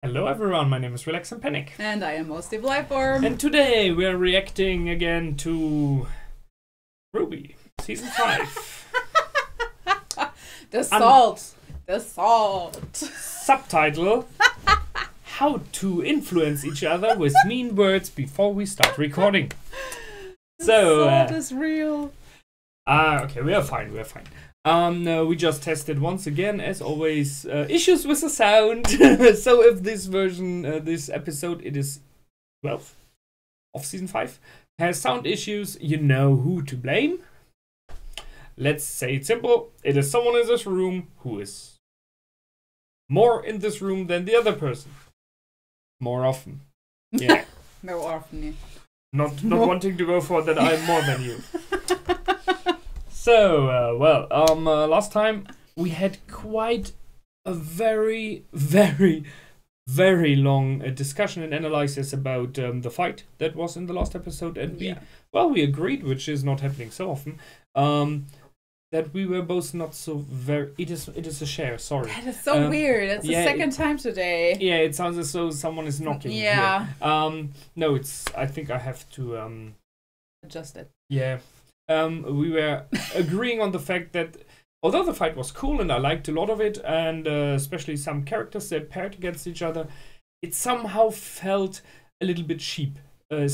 Hello everyone, my name is Relax and Panic. And I am Most Evil Lifeform. And today we are reacting again to RWBY, Season 5. The salt. The salt. Subtitle, How to Influence Each Other with Mean Words Before We Start Recording. The salt is real. Okay, we are fine. We just tested once again, as always, issues with the sound. So if this version, this episode, it is 12 of Season 5, has sound issues, you know who to blame. Let's say it simple. It is someone in this room who is more in this room than the other person. More often. Yeah. More often, yeah. Not wanting to go for that I'm more than you. So, last time we had quite a very, very, very long discussion and analysis about the fight that was in the last episode, and we agreed, which is not happening so often, that we were both not so very. It is a share. Sorry. That is so weird. That's the second time today. Yeah, it sounds as though someone is knocking. Yeah. Here. No, it's. I think I have to adjust it. Yeah. We were agreeing on the fact that although the fight was cool and I liked a lot of it, and especially some characters that paired against each other, it somehow felt a little bit cheap. There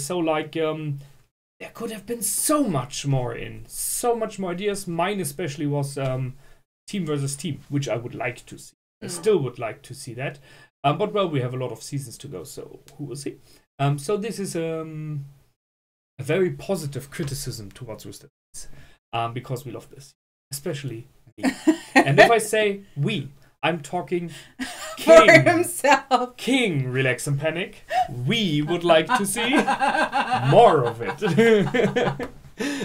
could have been so much more so much more ideas. Mine especially was team versus team, which I would like to see. I still would like to see that. But we have a lot of seasons to go, so who will see? So this is a very positive criticism towards Rooster Teeth, because we love this, especially me. And if I say we, I'm talking King, for himself. King, Relax and Panic. We would like to see more of it.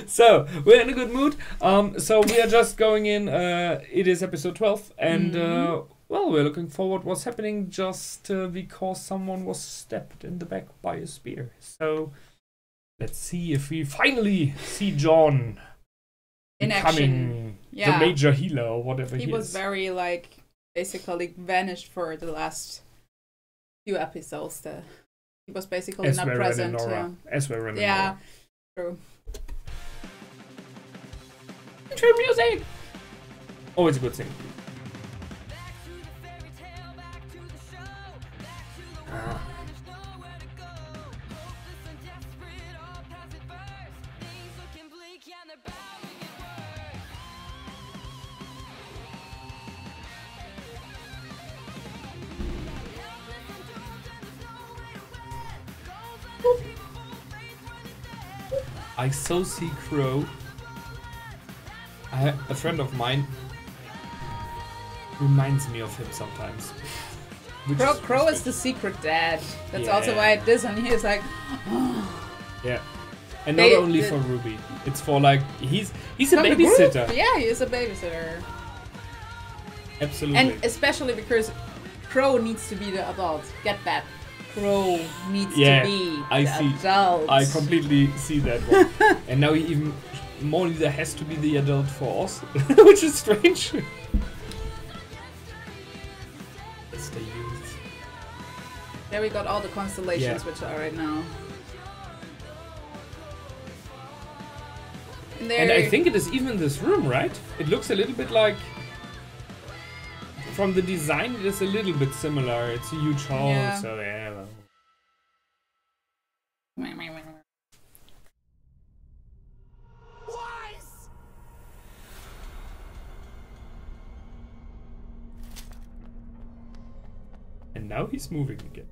So we're in a good mood. So we are just going in. It is episode 12, and we're looking forward what's happening. Just because someone was stabbed in the back by a spear. So. Let's see if we finally see John in becoming action. The major healer or whatever he is. He was very, basically vanished for the last few episodes. He was basically not present. Yeah, true. Intro music! Always a good thing. I so see Crow. A friend of mine reminds me of him sometimes. Crow is the secret dad. That's also why it is, and he's like, yeah. And not only for RWBY, it's for he's a babysitter. Yeah, he is a babysitter. Absolutely. And especially because Crow needs to be the adult. Get that. Crow needs to be the adult. I completely see that one. And now he even more either has to be the adult for Oz, which is strange. It's the youth. There we got all the constellations which are right now. And I think it is even in this room, right? It looks a little bit like... From the design, it is a little bit similar. It's a huge hall, so yeah. And now he's moving again.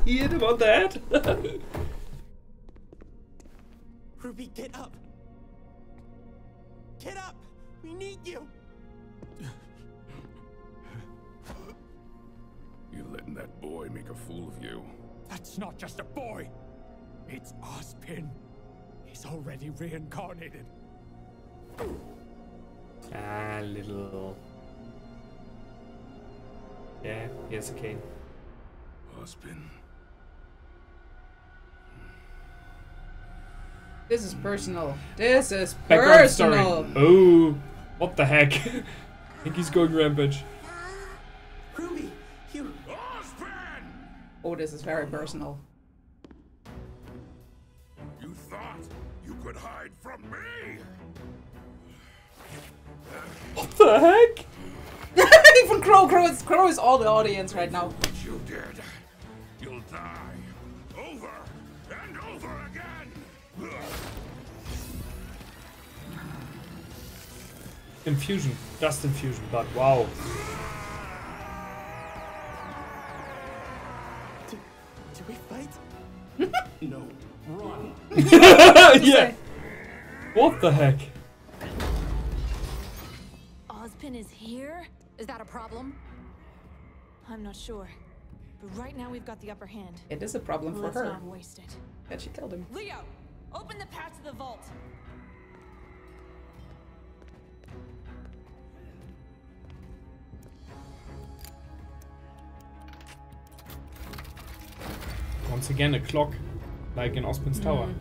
He hit him on the head. RWBY, get up! Get up! We need you! You're letting that boy make a fool of you. That's not just a boy! It's Ozpin. He's already reincarnated. Ah, little Yeah, he has a cane. Ozpin. This is personal. This is Background story. personal. Oh, what the heck? I think he's going rampage. RWBY, you. Ozpin! Oh, this is very personal. You thought you could hide from me? What the heck? Even Crow is all the audience right now. What you did, you'll die over and over again. Infusion, dust infusion, but wow. Do we fight? No. Run. Yeah. What the heck? Ozpin is here? Is that a problem? I'm not sure. But right now we've got the upper hand. It is a problem for Let's her. not waste it. That she killed him. Leo, open the path to the vault. Once again, a clock, like in Ozpin's tower.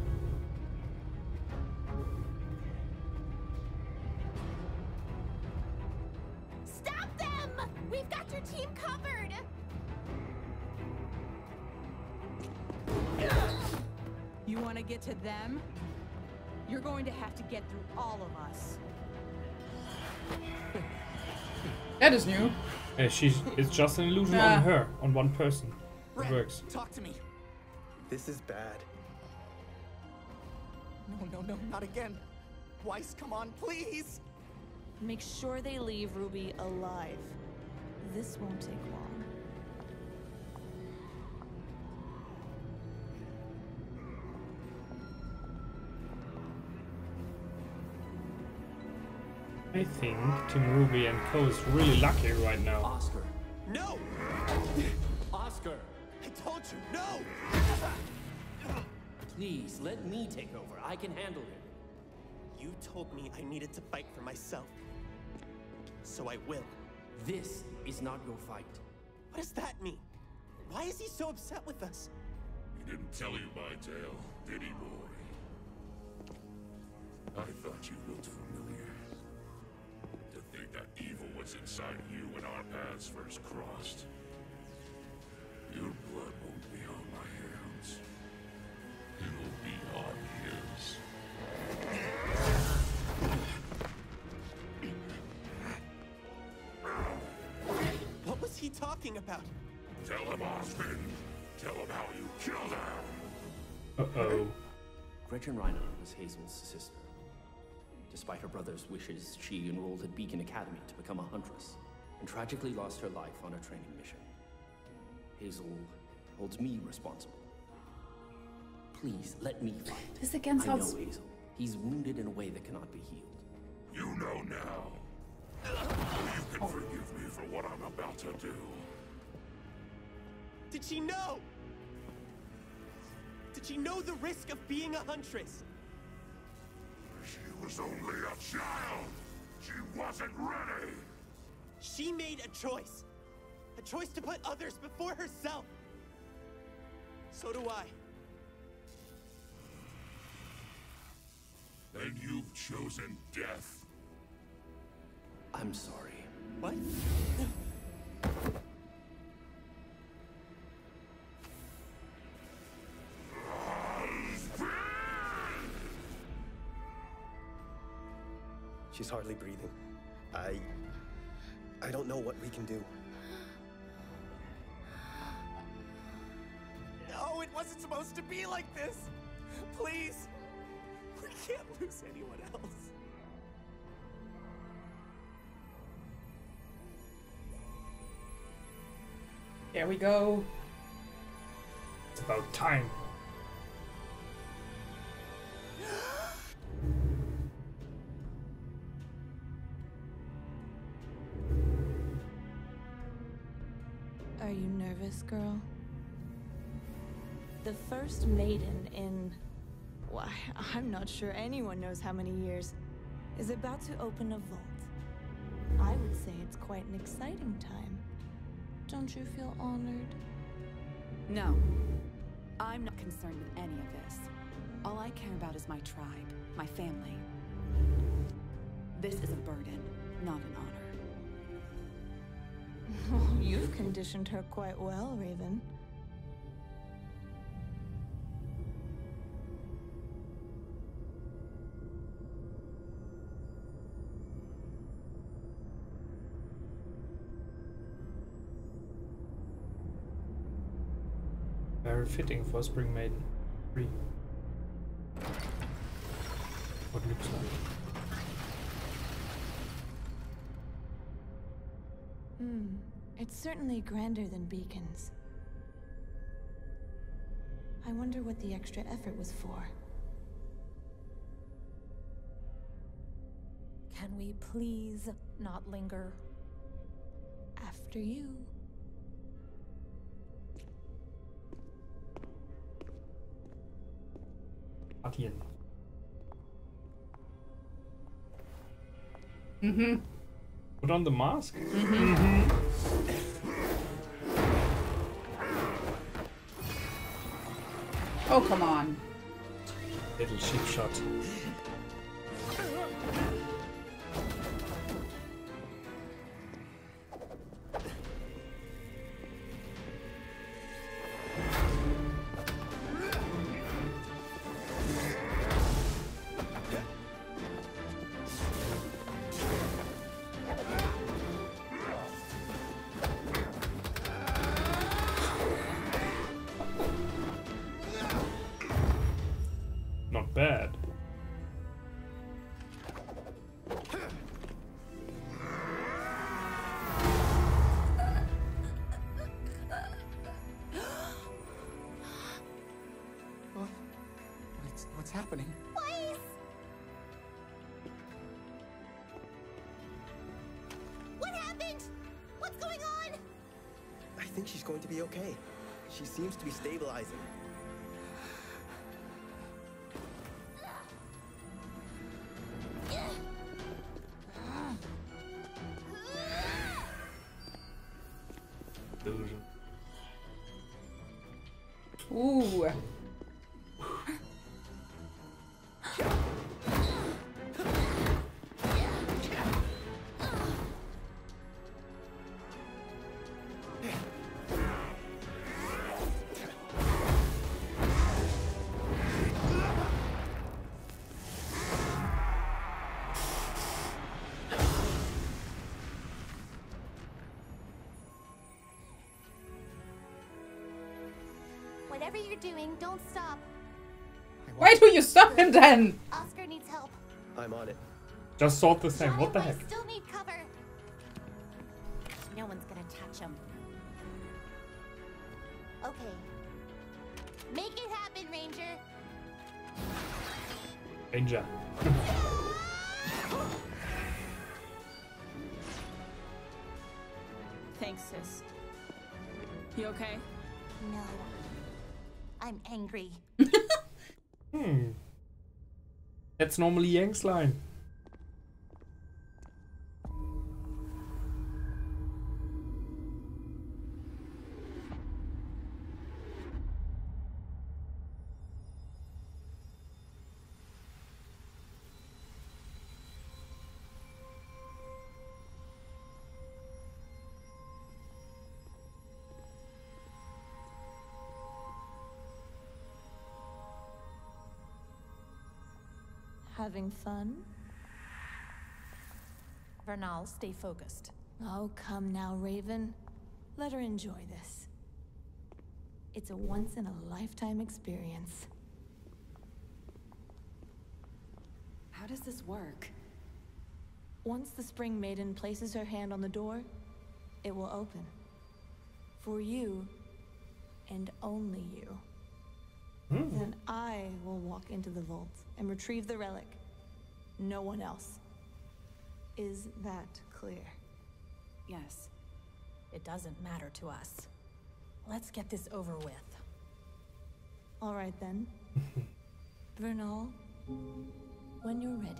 Stop them! We've got your team covered! You want to get to them? You're going to have to get through all of us. That is new. It's just an illusion Ah. on her, on one person. It Red, works. talk to me. This is bad. No, not again. Weiss, come on, please. Make sure they leave RWBY alive. This won't take long. I think Team RWBY and Co is really lucky right now. Oscar. No! Oscar! I told you, no! Please, let me take over. I can handle him. You told me I needed to fight for myself. So I will. This is not your fight. What does that mean? Why is he so upset with us? He didn't tell you my tale, did he, boy? I thought you looked familiar. To think that evil was inside of you when our paths first crossed. Your blood won't be on my hands. It'll be on his. What was he talking about? Tell him, Ozpin. Tell him how you killed her. Uh-oh. Gretchen Reiner was Hazel's sister. Despite her brother's wishes, she enrolled at Beacon Academy to become a huntress, and tragically lost her life on a training mission. Hazel holds me responsible. Please, let me fight. This again I know sounds... Hazel. He's wounded in a way that cannot be healed. You know now. You can forgive me for what I'm about to do. Did she know? Did she know the risk of being a huntress? She was only a child. She wasn't ready. She made a choice. A choice to put others before herself. So do I. And you've chosen death. I'm sorry. What? She's hardly breathing. I don't know what we can do. No, it wasn't supposed to be like this. Please. We can't lose anyone else. There we go. It's about time. Are you nervous, girl? The first maiden in... Why, I'm not sure anyone knows how many years, is about to open a vault. I would say it's quite an exciting time. Don't you feel honored? No. I'm not concerned with any of this. All I care about is my tribe, my family. This is a burden, not an honor. You've conditioned her quite well, Raven. Very fitting for Spring Maiden 3. What looks like. It's certainly grander than beacons. I wonder what the extra effort was for. Can we please not linger? After you. Atien. Put on the mask? Oh, come on. Little cheap shot. Not bad. What's happening? Please! What happened? What's going on? I think she's going to be okay. She seems to be stabilizing. Illusion. Ooh. Whatever you're doing, don't stop. Why do you stop him then? Oscar needs help. I'm on it. Just thought the same. John What the and I heck? still need cover. No one's gonna touch him. Okay. Make it happen, Ranger. Ranger. Thanks, sis. You okay? No. I'm angry. That's normally Yang's line. Having fun? Vernal, stay focused. Oh, come now, Raven. Let her enjoy this. It's a once-in-a-lifetime experience. How does this work? Once the Spring Maiden places her hand on the door, it will open. For you, and only you. Then I will walk into the vault and retrieve the relic. No one else. Is that clear? Yes. It doesn't matter to us. Let's get this over with. All right then. Vernal, when you're ready.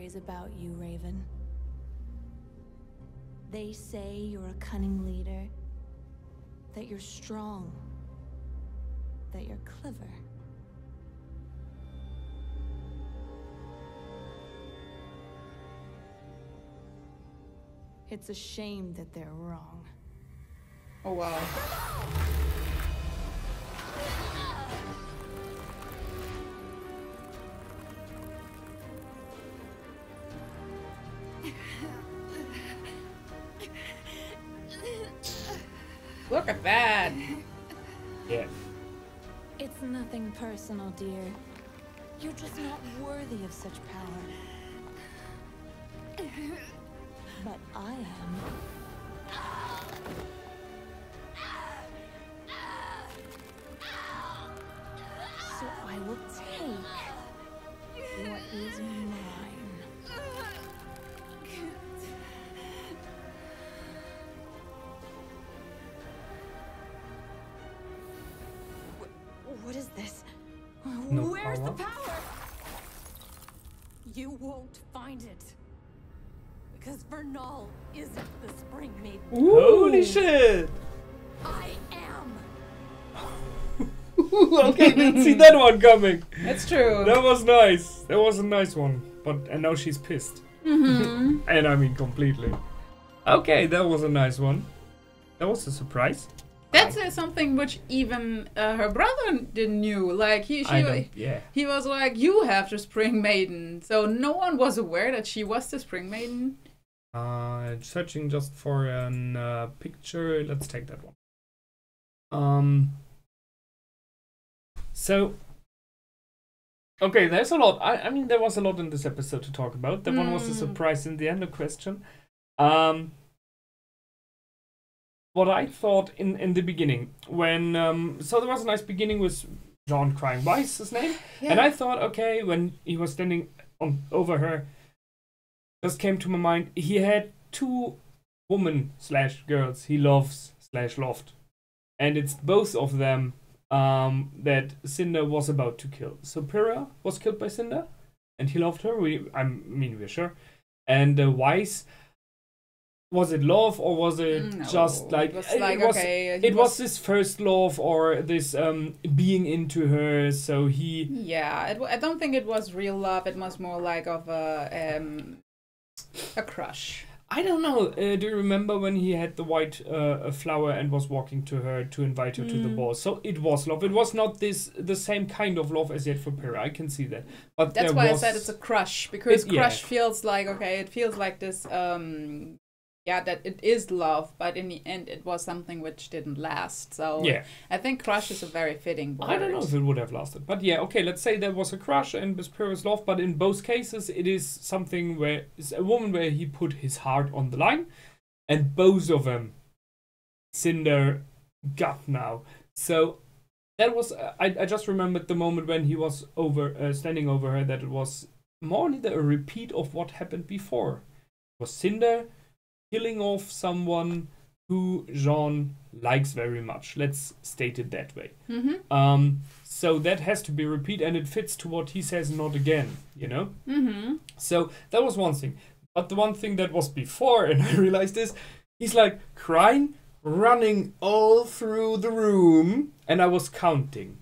stories about you, Raven. They say you're a cunning leader, that you're strong, that you're clever. It's a shame that they're wrong. Oh wow. Look at that. Yeah. It's nothing personal, dear. You're just not worthy of such power. But I am. So I will take what is mine. What is this? No Where's power. the power? You won't find it. Because Vernal isn't the Spring Maiden. Holy shit! I am. Okay, didn't see that one coming. That's true. That was nice. That was a nice one. And now she's pissed. Mm-hmm. And I mean completely. Okay, that was a nice one. That was a surprise. That's something which even her brother didn't knew. Like he was like, "You have the Spring Maiden," so no one was aware that she was the Spring Maiden. Searching just for a picture. Let's take that one. So, okay, there's a lot. I mean, there was a lot in this episode to talk about. That one was a surprise in the end, a question. What I thought in the beginning, when so there was a nice beginning with John crying. Why is his name? Yeah. And I thought, okay, when he was standing over her, just came to my mind. He had two women/girls he loves/loved, and it's both of them that Cinder was about to kill. So Pyrrha was killed by Cinder, and he loved her. We're sure. And Weiss. Was it love or was it just like it was his first love or this being into her? So he I don't think it was real love. It was more like of a crush. I don't know. Do you remember when he had the white flower and was walking to her to invite her to the ball? So it was love. It was not the same kind of love as yet for Pyrrha. I can see that. But that's why I said it's a crush, because crush feels like it feels like this. That it is love, but in the end it was something which didn't last. So I think crush is a very fitting word. I don't know if it would have lasted. But yeah, okay, let's say there was a crush and with Pyrrha's love, but in both cases it is something where it's a woman where he put his heart on the line, and both of them Cinder got now. So that was I just remembered the moment when he was standing over her, that it was more or less a repeat of what happened before. It was Cinder killing off someone who Jean likes very much. Let's state it that way. Mm-hmm. So that has to be repeated, and it fits to what he says, not again, you know? Mm-hmm. So that was one thing. But the one thing that was before, and I realized this, he's like crying, running all through the room, and I was counting.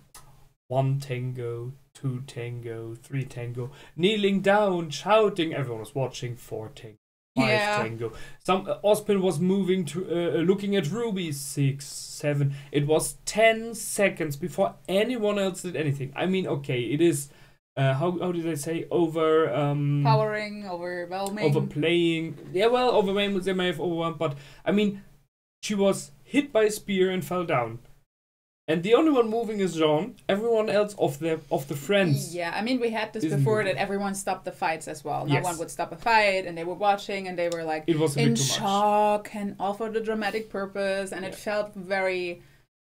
1 tango, 2 tango, 3 tango, kneeling down, shouting. Everyone was watching. 4 tango. 5 tango. Some Ozpin was moving to looking at Ruby. 6, 7. It was 10 seconds before anyone else did anything. I mean, okay, it is how did I say powering, overwhelming, overplaying. Yeah, well, overwhelming they may have overwhelmed, but I mean, she was hit by a spear and fell down. And the only one moving is Jean. Everyone else of the friends. Yeah, I mean, we had this before that everyone stopped the fights as well. No one would stop a fight, and they were watching, and they were like in shock and all for the dramatic purpose, and it felt very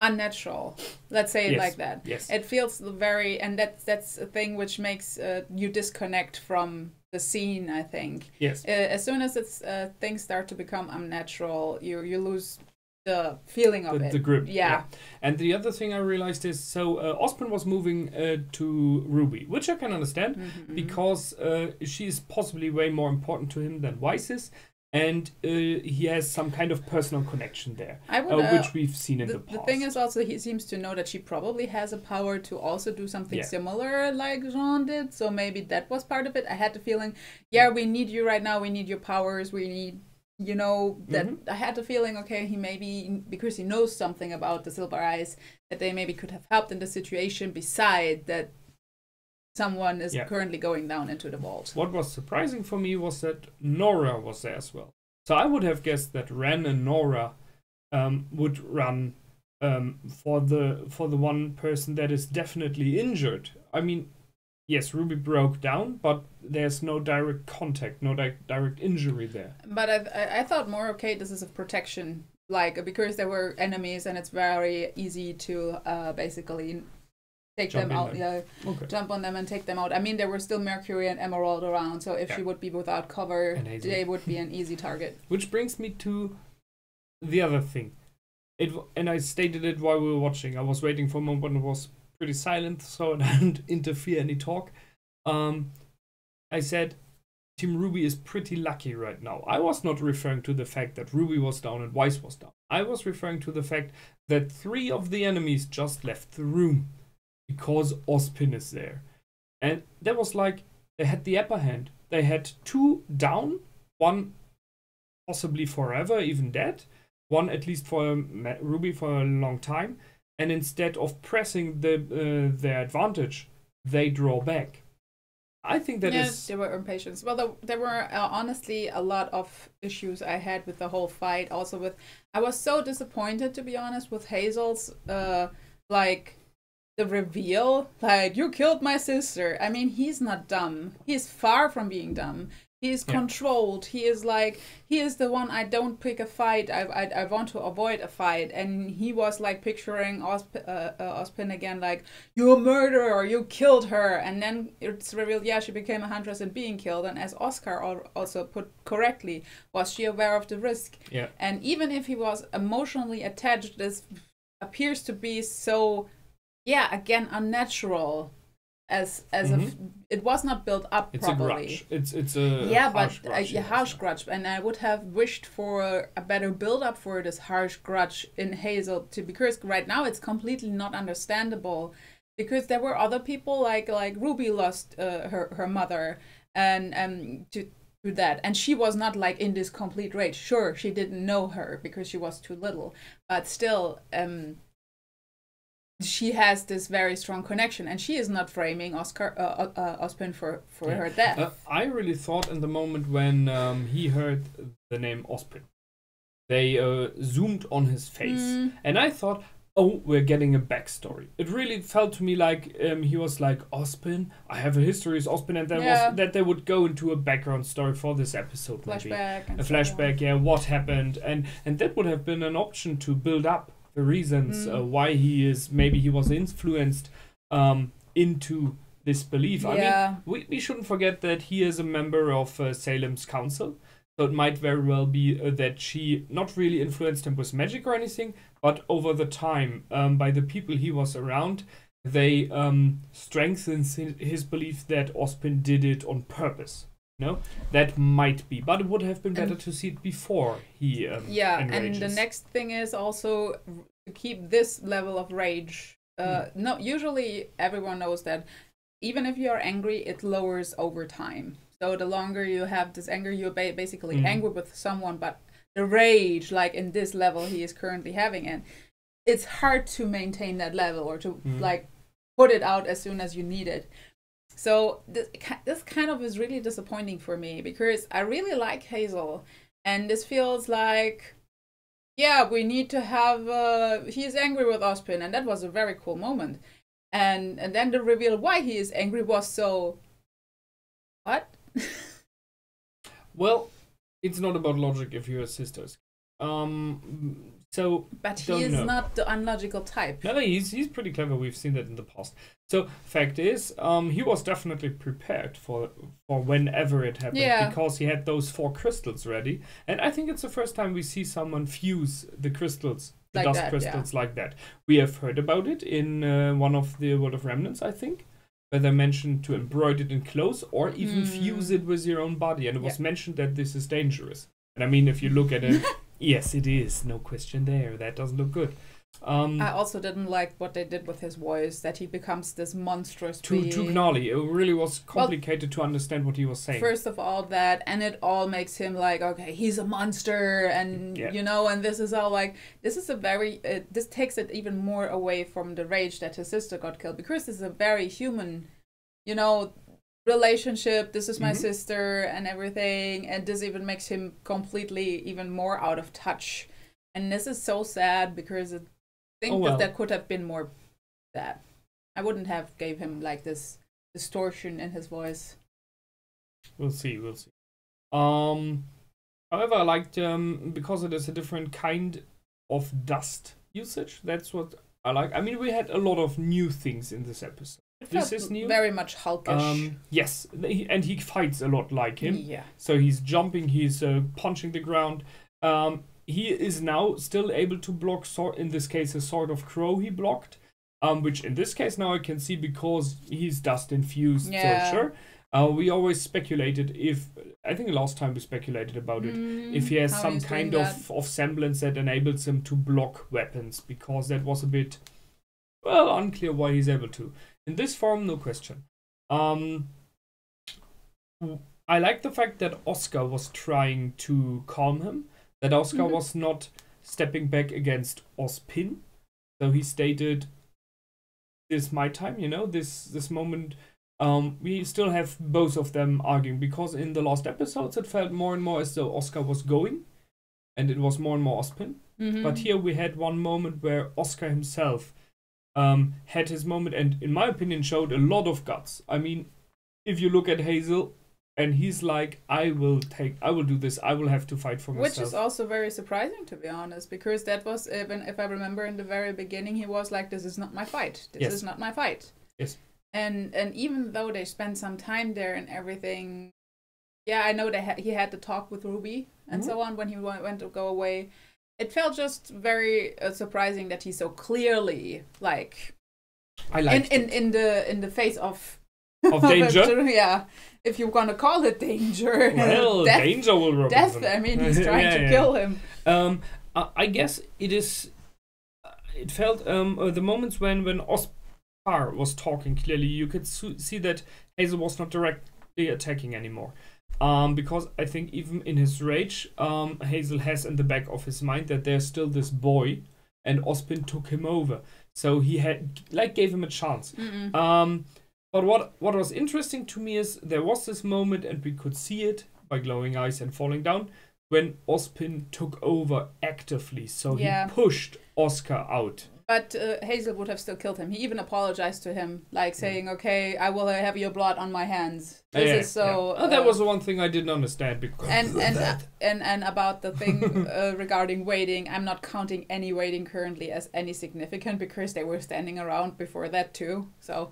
unnatural. Let's say it like that. Yes. It feels very, and that's a thing which makes you disconnect from the scene, I think. Yes. As soon as things start to become unnatural, you lose the feeling of the grip. Yeah. And the other thing I realized is, so Ozpin was moving to RWBY, which I can understand, because she is possibly way more important to him than Weiss is, and he has some kind of personal connection there, which we've seen in the past. The thing is also, he seems to know that she probably has a power to also do something similar like Jean did, so maybe that was part of it. I had the feeling, we need you right now, we need your powers, we need... You know, that I had the feeling, okay, he maybe, because he knows something about the Silver Eyes, that they maybe could have helped in the situation, beside that someone is currently going down into the vault. What was surprising for me was that Nora was there as well. So I would have guessed that Ren and Nora would run for the one person that is definitely injured. I mean, yes, RWBY broke down, but there's no direct contact, no direct injury there. But I thought more, okay, this is a protection, like, because there were enemies and it's very easy to basically take them out, jump on them and take them out. I mean, there were still Mercury and Emerald around, so if she would be without cover, they would be an easy target. Which brings me to the other thing. And I stated it while we were watching. I was waiting for a moment when it was pretty silent, so I didn't interfere any talk. I said Team RWBY is pretty lucky right now. I was not referring to the fact that RWBY was down and Weiss was down. I was referring to the fact that 3 of the enemies just left the room because Ozpin is there. And that was like, they had the upper hand. They had 2 down, 1 possibly forever, even dead, 1 at least for RWBY for a long time. And instead of pressing their advantage, they draw back. I think that is... they were impatient. Well, there were honestly a lot of issues I had with the whole fight. Also with... I was so disappointed, to be honest, with Hazel's, like, the reveal. Like, you killed my sister. I mean, he's not dumb. He's far from being dumb. He is controlled. He is like, he is the one, I don't pick a fight. I want to avoid a fight. And he was like picturing Ozpin again, like, you're a murderer, you killed her. And then it's revealed, she became a huntress and being killed. And as Oscar also put correctly, was she aware of the risk? Yeah. And even if he was emotionally attached, this appears to be so, again, unnatural. As it was not built up properly. It's a harsh grudge, and I would have wished for a better build up for this harsh grudge in Hazel because right now it's completely not understandable, because there were other people like RWBY lost her mother and to that, and she was not like in this complete rage. Sure, she didn't know her because she was too little, but still she has this very strong connection, and she is not framing Ozpin for her death. I really thought in the moment when he heard the name Ozpin, they zoomed on his face, and I thought, oh, we're getting a backstory. It really felt to me like he was like, Ozpin, I have a history with Ozpin, and that they would go into a background story for this episode. Flashback. Maybe. A flashback, what happened, and that would have been an option to build up the reasons why maybe he was influenced into this belief. I mean, we shouldn't forget that he is a member of Salem's council, so it might very well be that she not really influenced him with magic or anything, but over the time, by the people he was around, they strengthened his belief that Ozpin did it on purpose. No, that might be, but it would have been better to see it before he enrages. And the next thing is also to keep this level of rage. No, usually everyone knows that even if you are angry, it lowers over time. So the longer you have this anger, you're basically angry with someone, but the rage, like in this level he is currently having, and it's hard to maintain that level or to like put it out as soon as you need it. So this kind of is really disappointing for me, because I really like Hazel, and this feels like, we need to have, he's angry with Ozpin, and that was a very cool moment. And then the reveal why he is angry was so, what? Well, it's not about logic if you're sisters. But he is not the unlogical type. No, he's pretty clever. We've seen that in the past. So fact is, he was definitely prepared for whenever it happened because he had those 4 crystals ready. And I think it's the first time we see someone fuse the crystals, the like dust crystals like that. We have heard about it in one of the World of Remnants, I think, where they mentioned to embroider it in clothes or even fuse it with your own body. And it was mentioned that this is dangerous. And I mean, if you look at it, yes, it is. No question there. That doesn't look good. I also didn't like what they did with his voice, that he becomes this monstrous being. Too gnarly. It really was complicated to understand what he was saying. First of all, that, and it all makes him like, okay, he's a monster, and, you know, and this is all like, this is a very, this takes it even more away from the rage that his sister got killed, because this is a very human, you know, relationship. This is my sister and everything, and this even makes him completely even more out of touch. And this is so sad because I think that could have been more bad. I wouldn't have gave him like this distortion in his voice. We'll see. However, I liked because it is a different kind of dust usage. That's what I like. I mean, we had a lot of new things in this episode. This is new. Very much Hulkish. Yes, and he fights a lot like him. Yeah. So he's jumping, he's punching the ground. He is now still able to block, in this case, a sort of crow he blocked. Which in this case now I can see because he's dust infused. Yeah. So sure. We always speculated if, I think last time we speculated about it, if he has some kind of semblance that enables him to block weapons, because that was a bit, well, unclear why he's able to. In this form, no question. I like the fact that Oscar was trying to calm him, that Oscar was not stepping back against Ozpin. So he stated, this is my time, you know, this moment. We still have both of them arguing, because in the last episodes it felt more and more as though Oscar was going, and it was more and more Ozpin. But here we had one moment where Oscar himself had his moment, and in my opinion showed a lot of guts. I mean, if you look at Hazel, and he's like, I will do this, I will have to fight for myself. Which is also very surprising, to be honest, because that was, if I remember in the very beginning, he was like, this is not my fight. This is not my fight. Yes. And even though they spent some time there and everything, I know he had to talk with RWBY and so on when he went to go away. It felt just very surprising that he so clearly, like, in the face of danger. If you're gonna call it danger, well, danger will represent. Death. I mean, he's trying to kill him. I guess it is. It felt the moments when Oscar was talking clearly, you could see that Hazel was not directly attacking anymore. Because I think even in his rage, Hazel has in the back of his mind that there's still this boy, and Ozpin took him over. So he gave him a chance. But what was interesting to me is there was this moment, and we could see it by glowing eyes and falling down, when Ozpin took over actively. So he pushed Oscar out. But Hazel would have still killed him. He even apologized to him, like saying, okay, I will have your blood on my hands. This is so... that was the one thing I didn't understand. Because and about the thing regarding waiting, I'm not counting any waiting currently as any significant, because they were standing around before that too. So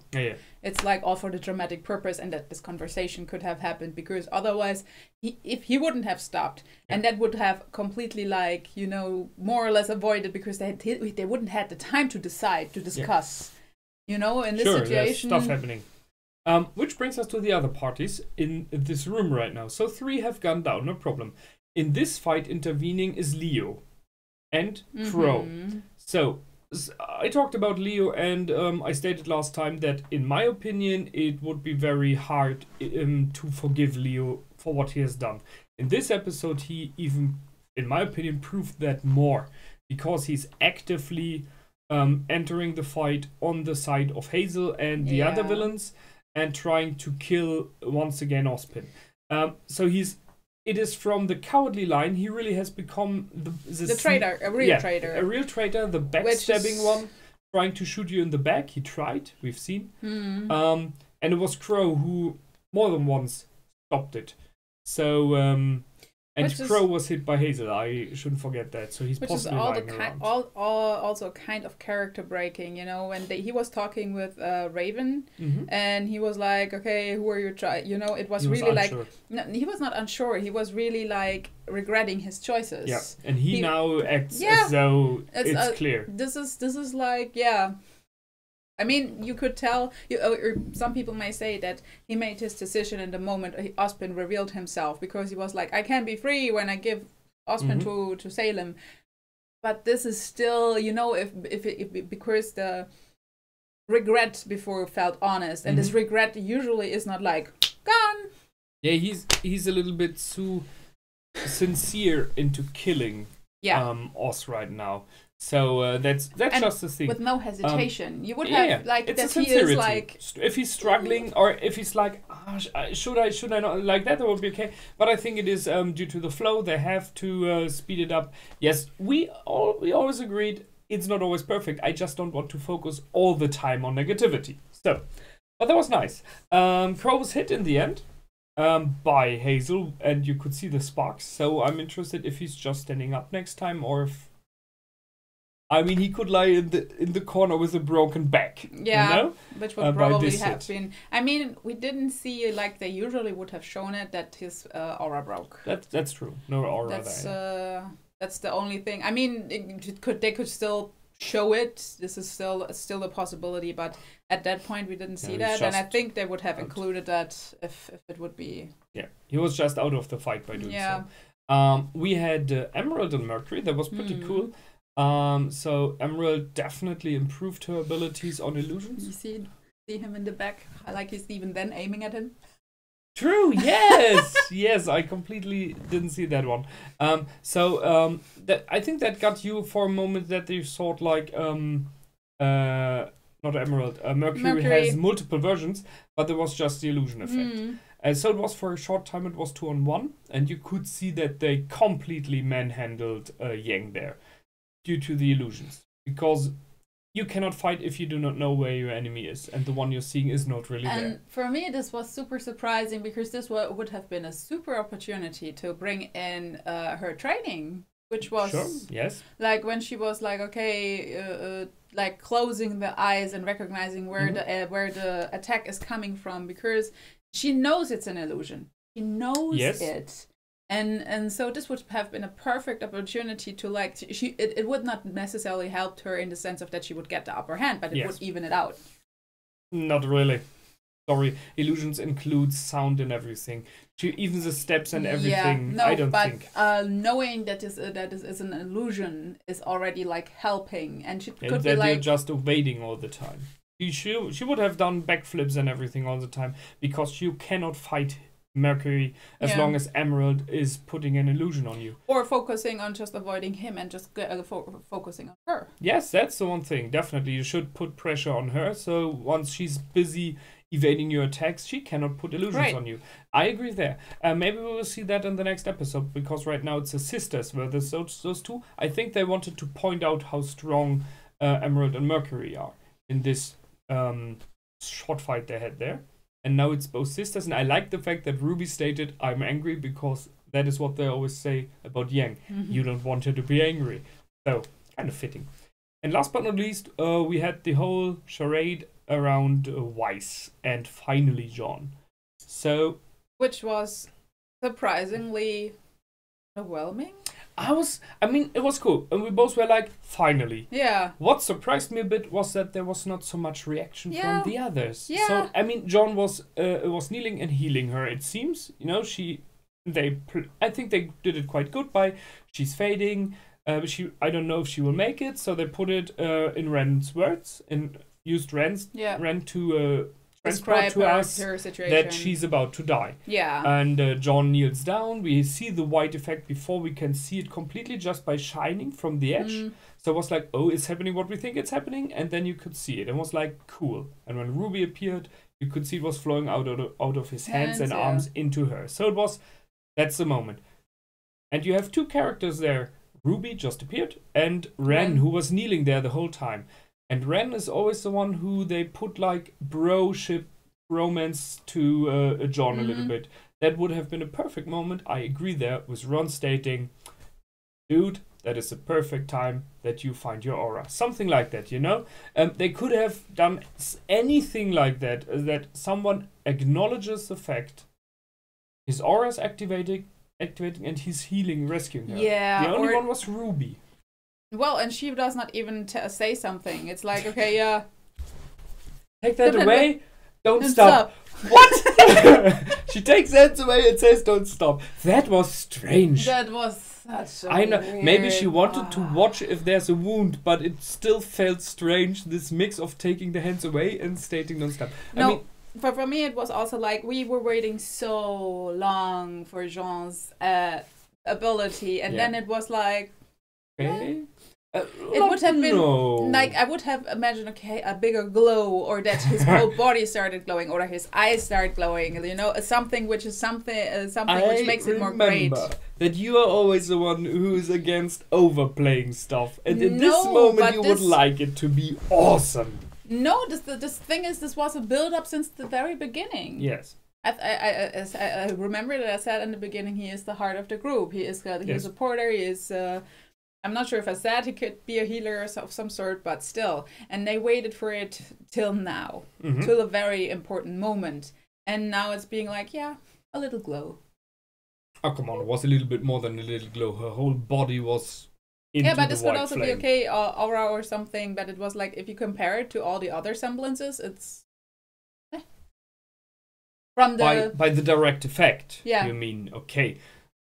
it's like all for the dramatic purpose, and that this conversation could have happened, because otherwise, if he wouldn't have stopped, and that would have completely, like, you know, more or less avoided, because they wouldn't have the time to decide, to discuss, you know, in this situation. There's stuff happening. Which brings us to the other parties in this room right now. So 3 have gone down, no problem. In this fight, intervening is Leo and Crow. So I talked about Leo, and I stated last time that in my opinion it would be very hard to forgive Leo for what he has done. In this episode he even, in my opinion, proved that more, because he's actively entering the fight on the side of Hazel and the other villains, and trying to kill once again Ozpin. So it is from the cowardly line, he really has become the traitor, a real traitor. A real traitor, the backstabbing one, trying to shoot you in the back. He tried, we've seen. And it was Crow who more than once stopped it. So, and And Crow was hit by Hazel. I shouldn't forget that. So he's possibly lying around. Also kind of character breaking, you know, when he was talking with Raven, and he was like, okay, who are you trying? You know, it was really like, no, he was not unsure. He was really like regretting his choices. Yeah, and he now acts as though it's clear. This is like, yeah. I mean, you could tell, or some people may say that he made his decision in the moment Ozpin revealed himself, because he was like, I can be free when I give Ozpin to Salem. But this is still, you know, if because the regret before felt honest, and this regret usually is not like, gone. Yeah, he's a little bit too sincere into killing Oz right now. So that's just the thing. With no hesitation, you would have like that. He is like, if he's struggling, or if he's like, should I not, like that, it would be okay. But I think it is due to the flow. They have to speed it up. Yes, we always agreed it's not always perfect. I just don't want to focus all the time on negativity. So, but that was nice. Crow was hit in the end by Hazel, and you could see the sparks. So I'm interested if he's just standing up next time, or if. I mean, he could lie in the corner with a broken back. Yeah, you know? Which would probably have been. I mean, we didn't see, like they usually would have shown it, that his aura broke. That's true. No aura there. That's the only thing. I mean, they could still show it. This is still a possibility, but at that point we didn't see that, and I think they would have included that if it would be. Yeah, he was just out of the fight by doing so. We had Emerald and Mercury. That was pretty cool. So Emerald definitely improved her abilities on illusions. You see him in the back. I like he's even then aiming at him. True. Yes. Yes. I completely didn't see that one. That I think that got you for a moment, that you thought like not Emerald. Mercury has multiple versions, but there was just the illusion effect. And so it was for a short time. It was 2-on-1, and you could see that they completely manhandled Yang there. Due to the illusions, because you cannot fight if you do not know where your enemy is, and the one you're seeing is not really there. And for me, this was super surprising, because this would have been a super opportunity to bring in her training, which was like when she was like, okay, like closing the eyes and recognizing where the attack is coming from, because she knows it's an illusion. She knows it. And so this would have been a perfect opportunity to like it would not necessarily help her in the sense of that she would get the upper hand, but it would even it out. Not really. Sorry, illusions include sound and everything. Even the steps and everything. No, I don't think. Knowing that this is an illusion is already like helping, and she could be like you're just evading all the time. She would have done backflips and everything all the time, because you cannot fight Mercury as long as Emerald is putting an illusion on you, or focusing on just avoiding him and just focusing on her. Yes, that's the one thing. Definitely you should put pressure on her, so once she's busy evading your attacks, she cannot put illusions on you. I agree there. Maybe we will see that in the next episode, because right now it's the sisters versus those two. I think they wanted to point out how strong Emerald and Mercury are in this short fight they had there. And now it's both sisters, and I like the fact that Ruby stated, I'm angry, because that is what they always say about Yang. You don't want her to be angry. So, kind of fitting. And last but not least, we had the whole charade around Weiss, and finally John. So, which was surprisingly overwhelming. I mean, it was cool, and we both were like, finally. Yeah. What surprised me a bit was that there was not so much reaction from the others. Yeah. So, I mean, John was kneeling and healing her, it seems. You know, I think they did it quite good by, she's fading, I don't know if she will make it, so they put it in Ren's words, and used Ren to transport to us her situation, that she's about to die. Yeah. And John kneels down. We see the white effect before we can see it completely, just by shining from the edge. So it was like, oh, it's happening what we think it's happening, and then you could see it. It was like, cool. And when Ruby appeared, you could see it was flowing out of his hands and arms into her. So that's the moment. And you have two characters there. Ruby just appeared, and Ren, who was kneeling there the whole time. And Ren is always the one who they put like bro-ship romance to John a little bit. that would have been a perfect moment. I agree there with Ron stating, dude, that is the perfect time that you find your aura. Something like that, you know? They could have done anything like that, that someone acknowledges the fact his aura is activating and he's healing, rescuing her. Yeah. The only one was RWBY. Well, and she does not even say something. It's like, okay, yeah. Take that away. Don't stop. What? She takes that away and says, don't stop. That was strange. That was such a I know. weird Maybe she wanted to watch if there's a wound, but it still felt strange, this mix of taking the hands away and stating don't stop. No, I mean, but for me it was also like we were waiting so long for Jean's ability, and then it was like... Okay. It would have been like I would have imagined, okay, a bigger glow, or that his whole body started glowing, or his eyes started glowing. You know, something which is something which makes it more great. That you are always the one who is against overplaying stuff, and in this moment you would like it to be awesome. No, this thing is, this was a build-up since the very beginning. Yes. I remember that I said in the beginning, he is the heart of the group. He is a supporter. He is. I'm not sure if I said he could be a healer of some sort, but still. And they waited for it till now, till a very important moment. And now it's being like, yeah, a little glow. Oh, come on, it was a little bit more than a little glow. Her whole body was into yeah, but this would also flame. be okay, aura or something. But it was like, if you compare it to all the other semblances, it's... From the... By the direct effect, yeah. You mean, okay.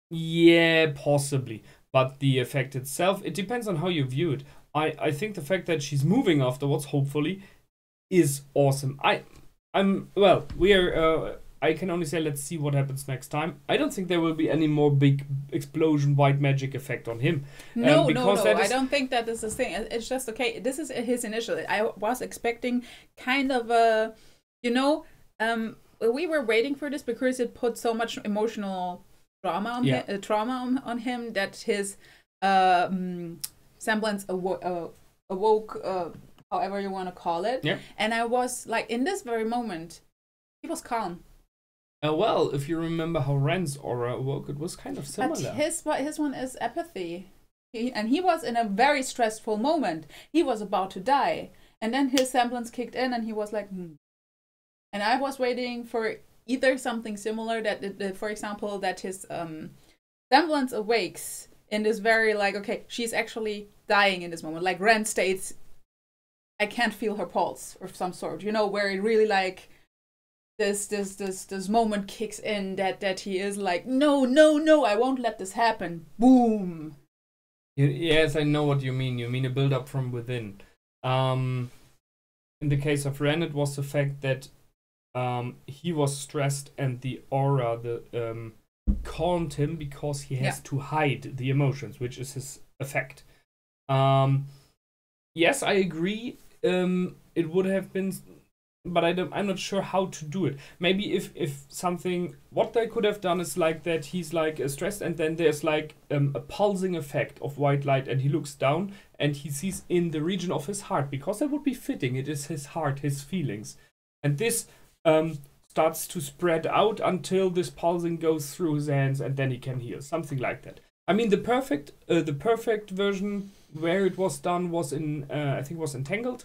Yeah, possibly. But the effect itself, it depends on how you view it. I think the fact that she's moving afterwards, hopefully, is awesome. We are, I can only say let's see what happens next time. I don't think there will be any more big explosion white magic effect on him. No, I don't think that is the thing. It's just, okay, this is his initial. I was expecting kind of a, you know, we were waiting for this because it put so much emotional trauma on him that his semblance awoke, however you want to call it. Yeah. And I was like, in this very moment, he was calm. Well, if you remember how Ren's aura awoke, it was kind of similar. But his one is apathy. He was in a very stressful moment. He was about to die. And then his semblance kicked in and he was like, And I was waiting for either something similar, that for example, that his semblance awakes in this very, like, okay, she's actually dying in this moment. Like Ren states, I can't feel her pulse or some sort, you know, where it really like this moment kicks in that he is like, no, I won't let this happen. Boom. Yes, I know what you mean. You mean a build-up from within. In the case of Ren, it was the fact that he was stressed and the aura calmed him because he has to hide the emotions, which is his effect. Yes, I agree. It would have been, but I'm not sure how to do it. Maybe if something, what they could have done is like that he's like stressed and then there's like a pulsing effect of white light and he looks down and he sees in the region of his heart, because that would be fitting. It is his heart, his feelings. And this starts to spread out until this pulsing goes through his hands and then he can heal. Something like that. I mean, the perfect version where it was done was in, I think it was Entangled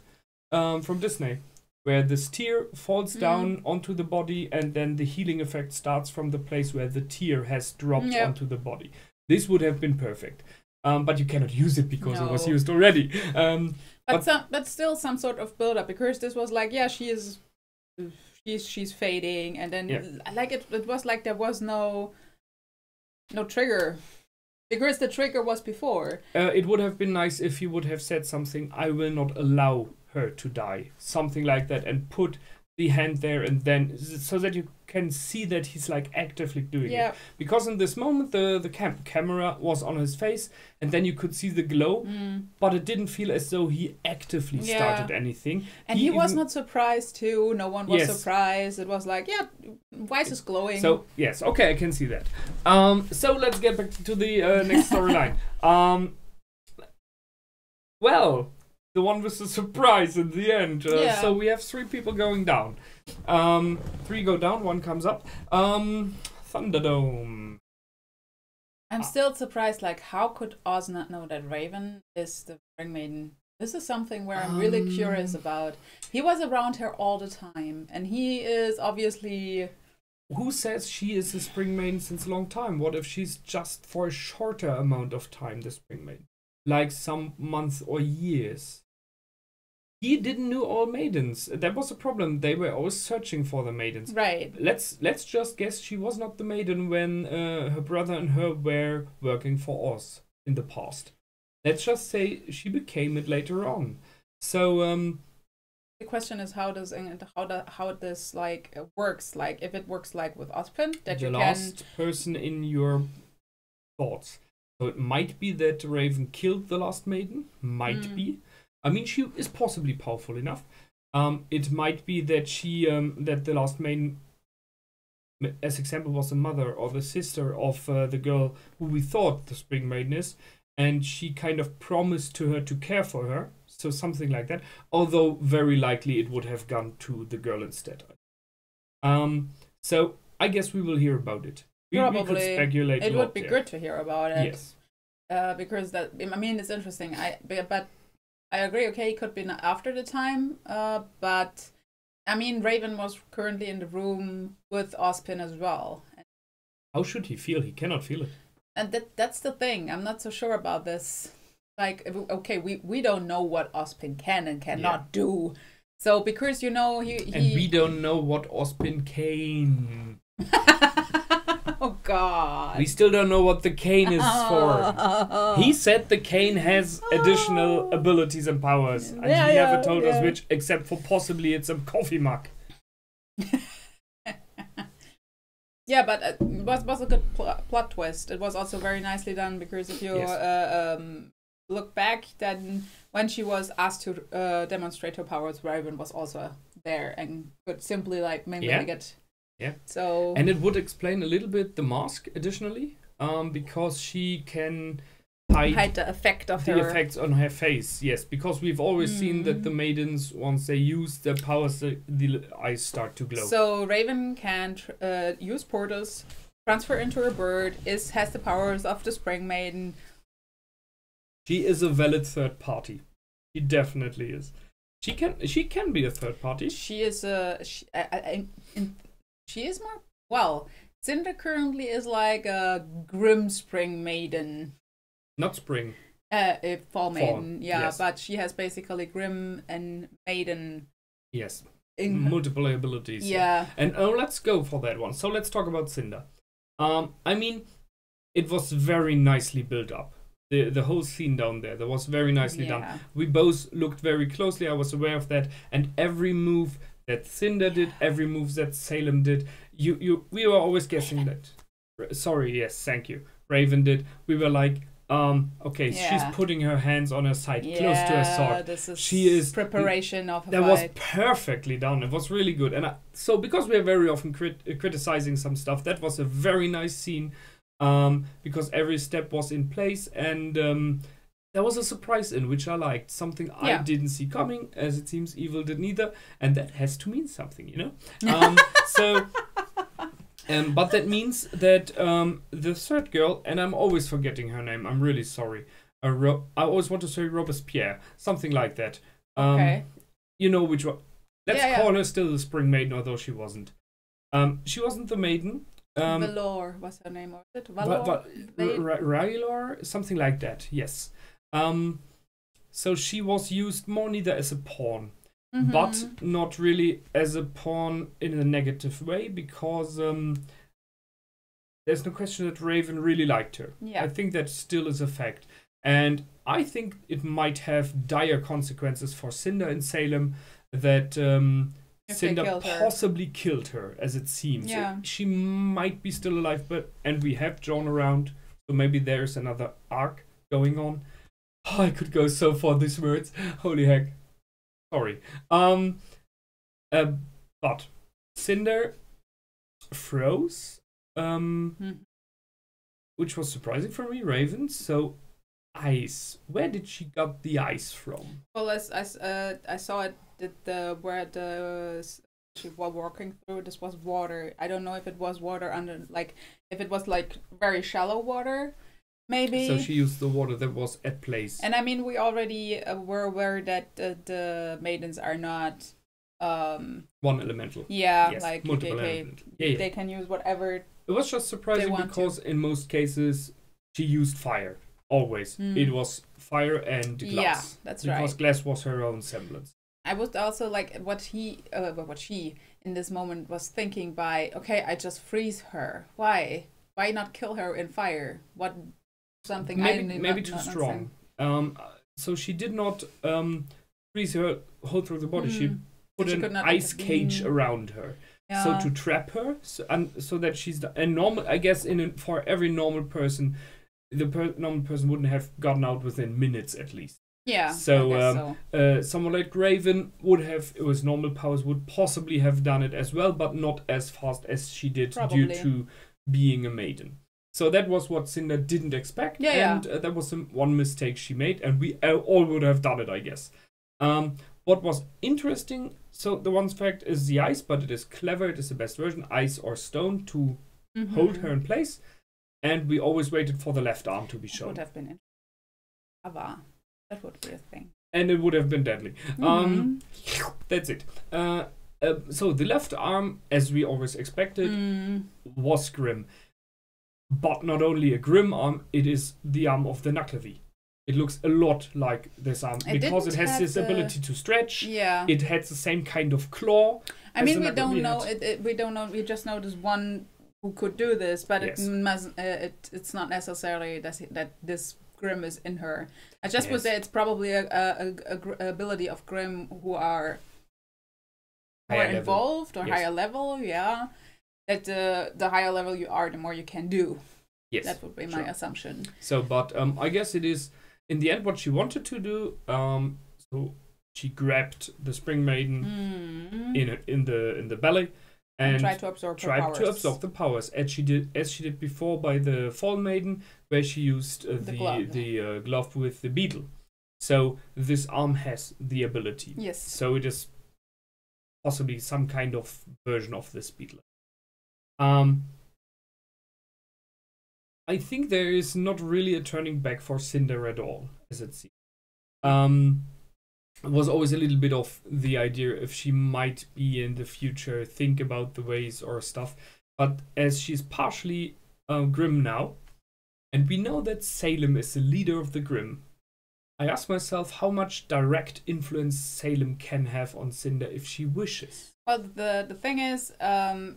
from Disney, where this tear falls down onto the body and then the healing effect starts from the place where the tear has dropped onto the body. This would have been perfect. But you cannot use it because it was used already. But still some sort of build-up, because this was like, yeah, she's fading, and then like it was like there was no trigger, because the trigger was before. It would have been nice if you would have said something, I will not allow her to die, something like that, and put the hand there, and then so that you can see that he's like actively doing it. Because in this moment the camera was on his face and then you could see the glow, but it didn't feel as though he actively started anything. And he was not surprised too. No one was surprised. It was like, yeah, Weiss is glowing. So yes, okay, I can see that. So let's get back to the next storyline. Well, the one with the surprise in the end. So we have 3 people going down. 3 go down, 1 comes up. Thunderdome. I'm still surprised, like, how could Oz not know that Raven is the Spring Maiden? This is something where I'm really curious about. He was around her all the time, and he is obviously... Who says she is the Spring Maiden since a long time? What if she's just for a shorter amount of time the Spring Maiden? Like some months or years. He didn't know all maidens. That was a problem. They were always searching for the maidens. Right. Let's just guess she was not the maiden when her brother and her were working for Oz in the past. Let's just say she became it later on. So the question is how this like works. Like if it works like with Ozpin, that the last person in your thoughts. So it might be that Raven killed the last maiden. Might be. I mean, she is possibly powerful enough. It might be that she, that the last maiden, as example, was the mother or the sister of the girl who we thought the Spring Maiden is, and she kind of promised to her to care for her, so something like that. Although very likely it would have gone to the girl instead. So I guess we will hear about it. We could speculate. It would be good to hear about it. Yes. Because that, I mean, it's interesting. But I agree, okay, it could be after the time, but, I mean, Raven was currently in the room with Ozpin as well. How should he feel? He cannot feel it. And that's the thing, I'm not so sure about this. Like, okay, we don't know what Ozpin can and cannot do. So, because, you know, he... And we don't know what Ozpin can. Oh God. We still don't know what the cane is for. He said the cane has additional abilities and powers. And he never told us which, except for possibly it's a coffee mug. Yeah, but it was a good plot twist. It was also very nicely done because if you look back, then when she was asked to demonstrate her powers, Raven was also there and could simply like maybe get... Yeah. So and it would explain a little bit the mask additionally, because she can hide the effect of the effects on her face. Yes, because we've always seen that the maidens, once they use their powers, the eyes start to glow. So Raven can use portals, transfer into a bird, has the powers of the Spring Maiden. She is a valid third party. She definitely is. She can be a third party. She is she is more... Well, Cinder currently is like a Grim Spring Maiden. Not Spring. Fall Maiden, yes. But she has basically Grim and Maiden. Yes. Multiple abilities. Yeah. And let's go for that one. So let's talk about Cinder. I mean, it was very nicely built up. The whole scene down there, that was very nicely done. We both looked very closely. I was aware of that. And every move that Cinder did, every move that Salem did, we were always guessing that. Sorry, yes, thank you. Raven did. We were like, okay, she's putting her hands on her side, close to her sword. This is she is preparation of a that fight. Was perfectly done. It was really good. And so because we are very often criticizing some stuff, that was a very nice scene, because every step was in place, and there was a surprise in which I liked. Something I didn't see coming, as it seems Evil did neither, and that has to mean something, you know? But that means that the third girl, and I'm always forgetting her name, I'm really sorry. I always want to say Robespierre, something like that. Okay. You know which one. Let's call her still the Spring Maiden, although she wasn't. She wasn't the maiden. Valor, what's her name? Was it Valor? Rylor, something like that, yes. So she was used more neither as a pawn, but not really as a pawn in a negative way, because there's no question that Raven really liked her. Yeah. I think that still is a fact. And I think it might have dire consequences for Cinder and Salem that Cinder possibly killed her, as it seems. Yeah. She might be still alive, and we have John around, so maybe there's another arc going on. Oh, I could go so far these words. Holy heck. Sorry. But Cinder froze, which was surprising for me. Raven. So ice. Where did she got the ice from? Well, I saw it where the she was walking through, this was water. I don't know if it was water under, like, if it was like very shallow water, maybe. So she used the water that was at place. And I mean, we already were aware that the maidens are not one elemental. Yeah, yes, like multiple elemental. Yeah. They can use whatever. It was just surprising because in most cases she used fire. Always. It was fire and glass. Yeah, that's right. Because glass was her own semblance. I was also like what she in this moment was thinking by, okay, I just freeze her. Why not kill her in fire? What something maybe too strong. So she did not freeze her whole through the body. She put an ice cage around her. Yeah. So to trap her, so that she's a normal. I guess for every normal person, normal person wouldn't have gotten out within minutes at least. Yeah. So, someone like Raven would have, with normal powers, would possibly have done it as well, but not as fast as she did due to being a maiden. So that was what Cinder didn't expect, and that was one mistake she made, and we all would have done it, I guess. What was interesting, so the one fact is the ice, but it is clever, it is the best version, ice or stone to hold her in place. And we always waited for the left arm to be shown. Would have been that would be a thing. And it would have been deadly. That's it. So the left arm, as we always expected, was Grim. But not only a Grim arm, it is the arm of the Knucklevi. It looks a lot like this arm because it has this ability to stretch. Yeah. It has the same kind of claw. I mean, we don't know. We don't know. We just know this one who could do this, but it must. It's not necessarily that this Grim is in her. I just would say it's probably a ability of Grim who are more involved or higher level. Yeah, that the higher level you are, the more you can do. Yes, that would be my assumption. So, but I guess it is in the end what she wanted to do. So she grabbed the Spring Maiden in the belly. And tried to absorb the powers, as she did before by the Fall Maiden, where she used the glove with the beetle. So this arm has the ability. Yes. So it is possibly some kind of version of this beetle. I think there is not really a turning back for Cinder at all, as it seems. It was always a little bit of the idea if she might be in the future, think about the ways or stuff. But as she's partially Grim now, and we know that Salem is the leader of the Grim, I ask myself how much direct influence Salem can have on Cinder if she wishes. Well, the thing is,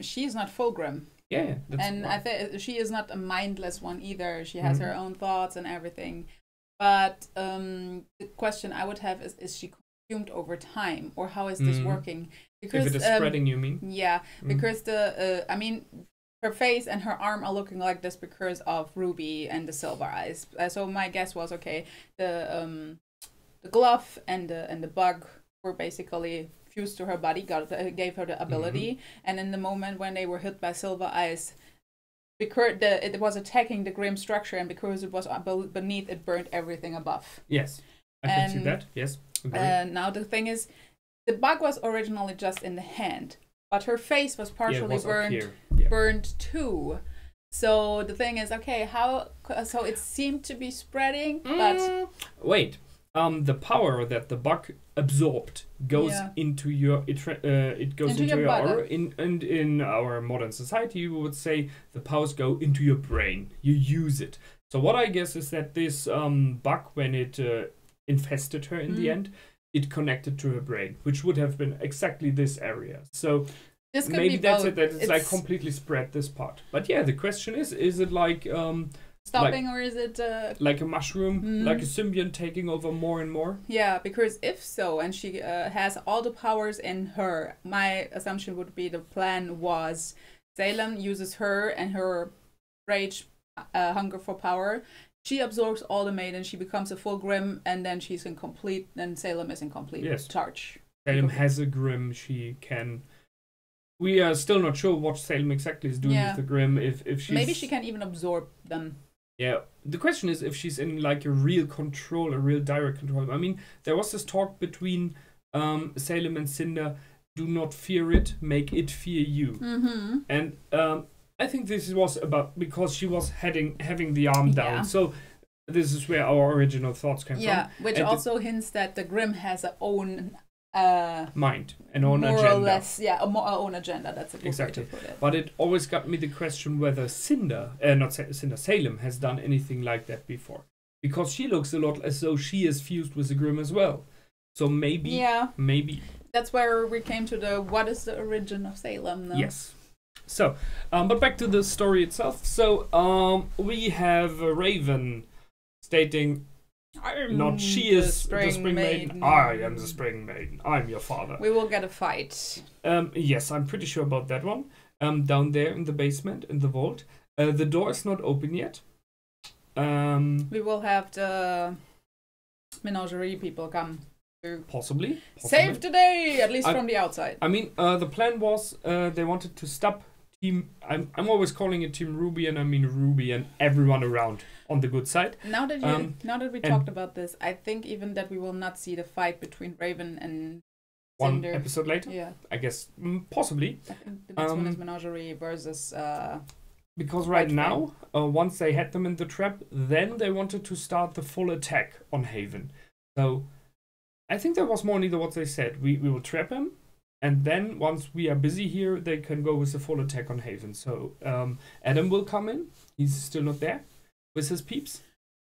she is not full Grim. Yeah, and I think she is not a mindless one either. She has her own thoughts and everything. But the question I would have is she consumed over time, or how is this working? Because if it is spreading, you mean? Yeah, because I mean, her face and her arm are looking like this because of Ruby and the silver eyes. So my guess was, okay, the glove and the bug were basically fused to her body, gave her the ability, and in the moment when they were hit by silver eyes, because it was attacking the Grim structure, and because it was beneath, it burned everything above. Yes, I can see that. Yes. Now the thing is, the bug was originally just in the hand, but her face was partially burned too. So the thing is, okay, so it seemed to be spreading, but wait. The power that the bug absorbed goes into your it goes into your aura. In our modern society, you would say the powers go into your brain. You use it. So what I guess is that this bug, when it infested her in the end, it connected to her brain, which would have been exactly this area. So this could maybe be that's both. it. That it's like completely spread this part. But yeah, the question is it like stopping, or is it like a mushroom, like a symbiont taking over more and more? Yeah, because if so, and she has all the powers in her, my assumption would be the plan was Salem uses her and her rage, hunger for power. She absorbs all the maidens, she becomes a full Grim, and then she's in complete, then Salem is in complete charge. Salem has a Grim, she can... We are still not sure what Salem exactly is doing with the Grim, if she's... Maybe she can even absorb them. Yeah, the question is if she's in like a real control, a real direct control. I mean, there was this talk between Salem and Cinder. do not fear it, make it fear you. Mm-hmm. And I think this was about because she was having the arm down. So this is where our original thoughts came from. Yeah, which also hints that the Grimm has a own mind, an own more agenda. Or less, yeah, a own agenda. That's a good way to put it. But it always got me the question whether Salem has done anything like that before, because she looks a lot as though she is fused with the Grimm as well. So maybe, maybe. That's where we came to the what is the origin of Salem? No? Yes. So, but back to the story itself. So, we have Raven stating, she is the Spring Maiden. I am the Spring Maiden. I'm your father. We will get a fight. Yes, I'm pretty sure about that one. Down there in the basement, in the vault. The door is not open yet. We will have the menagerie people come. Possibly. Save the day, at least from the outside. I mean, the plan was they wanted to stop Team... I'm always calling it Team RWBY, and I mean RWBY and everyone around on the good side. Now that we talked about this, I think even that we will not see the fight between Raven and one Cinder. Episode later? Yeah. I guess, possibly. I think the next one is Menagerie versus... because right now, once they had them in the trap, then they wanted to start the full attack on Haven. So... I think that was more or less what they said. We will trap him, and then once we are busy here, they can go with the full attack on Haven. So Adam will come in. He's still not there with his peeps.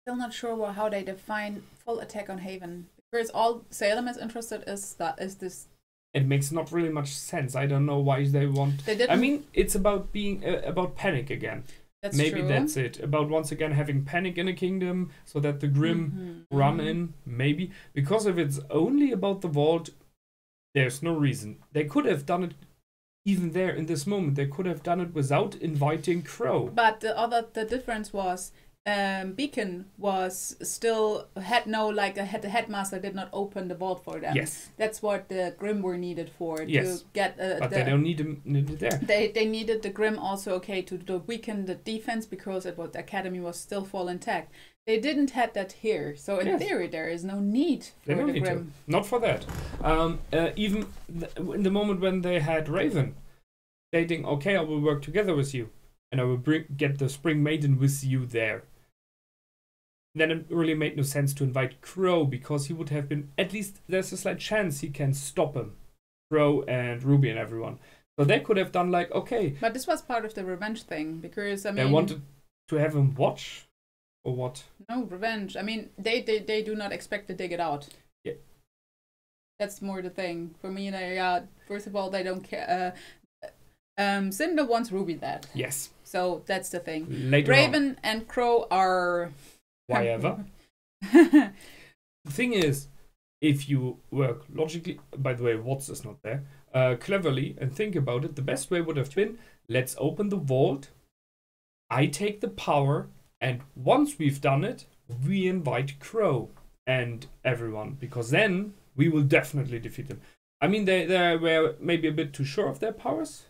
Still not sure how they define full attack on Haven. Because all Salem is interested is this. It makes not really much sense. I don't know why they want. I mean, it's about being about panic again. That's Maybe true. that's it. About once again having panic in a kingdom so that the Grimm run in. Maybe. Because if it's only about the vault, there's no reason. They could have done it even there in this moment. They could have done it without inviting Crow. But the difference was Beacon was still the headmaster did not open the vault for them. Yes. That's what the Grimm were needed for. Yes. To get, but they don't need it there. They needed the Grimm also to weaken the defense because the academy was still full intact. They didn't have that here, so in theory there is no need for the Grimm. Not for that. Even in the moment when they had Raven stating, "Okay, I will work together with you, and I will get the Spring Maiden with you there." Then it really made no sense to invite Crow, because he would have been, at least there's a slight chance he can stop him. Crow and RWBY and everyone. So they could have done like, okay. But this was part of the revenge thing, because I mean... They wanted to have him watch? Or what? No, revenge. I mean, they do not expect to dig it out. Yeah. That's more the thing. For me, first of all, they don't care. Cinder wants RWBY dead. Yes. So that's the thing. Later Raven and Crow are... Why ever? The thing is, if you work logically, by the way, Watts is not there, cleverly, and think about it, the best way would have been, let's open the vault, I take the power, and once we've done it, we invite Crow and everyone, because then we will definitely defeat them. I mean, they were maybe a bit too sure of their powers,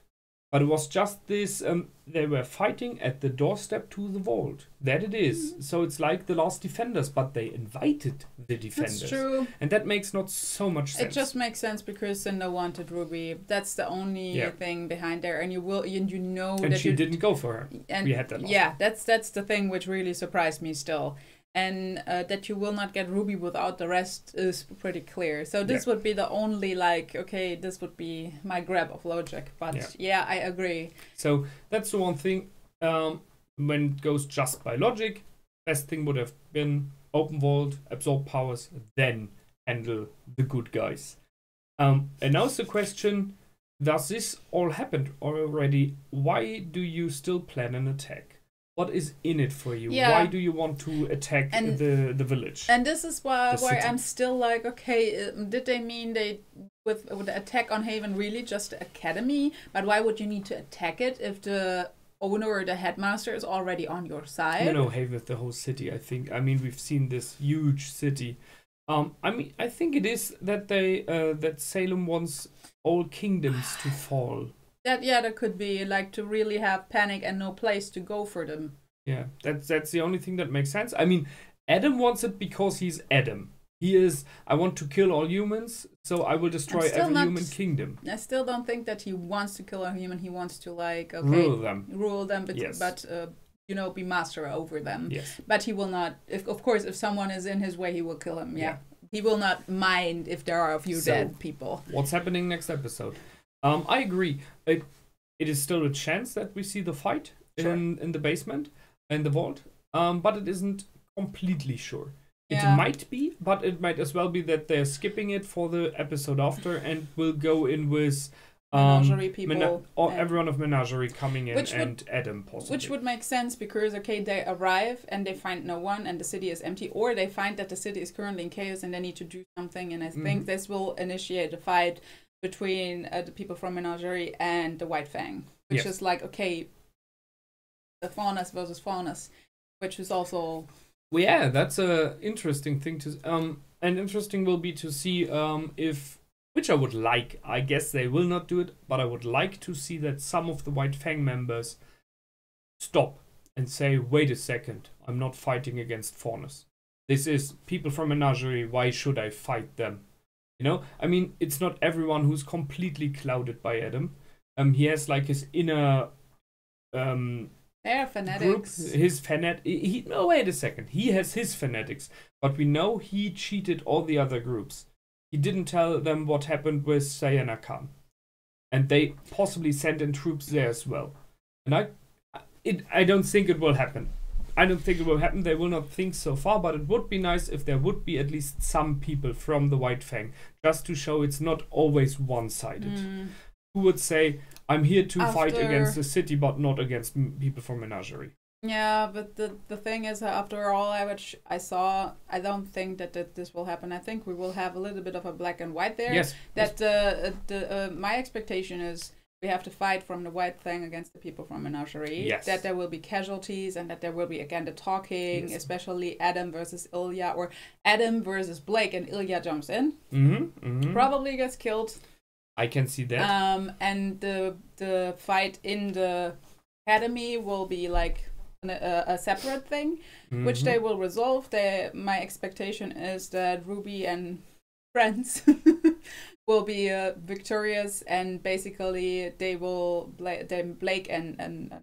but it was just this, they were fighting at the doorstep to the vault. That it is. So it's like the last defenders, but they invited the defenders. That's true. And that makes not so much sense. It just makes sense because Cinder wanted RWBY. That's the only thing behind there. And you know and that she didn't go for her. And we had that yeah, that's the thing which really surprised me still. And that you will not get RWBY without the rest is pretty clear. So this would be the only, like, okay, this would be my grab of logic. But yeah, I agree. So that's the one thing. When it goes just by logic, best thing would have been open vault, absorb powers, then handle the good guys. And now it's the question, does this all happen already? Why do you still plan an attack? What is in it for you? Yeah. Why do you want to attack the village? And this is why I'm still like, okay, did they mean they with the attack on Haven really just the academy? But why would you need to attack it if the owner or the headmaster is already on your side? No, Haven with the whole city, I think. I mean, we've seen this huge city. I mean, I think it is that they that Salem wants all kingdoms to fall. That could be like to really have panic and no place to go for them. Yeah, that's the only thing that makes sense. I mean, Adam wants it because he's Adam. He is, I want to kill all humans, so I will destroy every human kingdom. I still don't think that he wants to kill a human. He wants to, like, rule them, but, yes. but you know, be master over them. Yes. But he will not, of course, if someone is in his way, he will kill him, He will not mind if there are a few dead people. What's happening next episode? I agree. It is still a chance that we see the fight in the basement, in the vault, but it isn't completely sure. It might be, but it might as well be that they're skipping it for the episode after and will go in with Menagerie people. Everyone of Menagerie coming in and Adam possibly. Which would make sense because, they arrive and they find no one and the city is empty, or they find that the city is currently in chaos and they need to do something, and I think this will initiate a fight between the people from Menagerie and the White Fang, which is like, the Faunus versus Faunus, which is also... Well, yeah, that's a interesting thing to... and interesting will be to see if... Which I would like. I guess they will not do it, but I would like to see that some of the White Fang members stop and say, wait a second, I'm not fighting against Faunus. This is people from Menagerie, why should I fight them? You know? I mean, it's not everyone who's completely clouded by Adam. He has like his inner... They're fanatics. Group, his no, wait a second. He has his fanatics, but we know he cheated all the other groups. He didn't tell them what happened with Sayana Khan. And they possibly sent in troops there as well. And I don't think it will happen. I don't think it will happen. They will not think so far, but it would be nice if there would be at least some people from the White Fang, just to show it's not always one-sided. Who would say, I'm here to fight against the city, but not against people from Menagerie. Yeah, but the thing is, after all I saw, I don't think that this will happen. I think we will have a little bit of a black and white there. Yes. That my expectation is we have to fight from the White Fang against the people from Menagerie. Yes. That there will be casualties and that there will be, again, the talking, especially Adam versus Ilya, or Adam versus Blake, and Ilya jumps in. Probably gets killed. I can see that. And the fight in the academy will be like a separate thing, which they will resolve. My expectation is that RWBY and friends will be victorious, and basically they will Blake and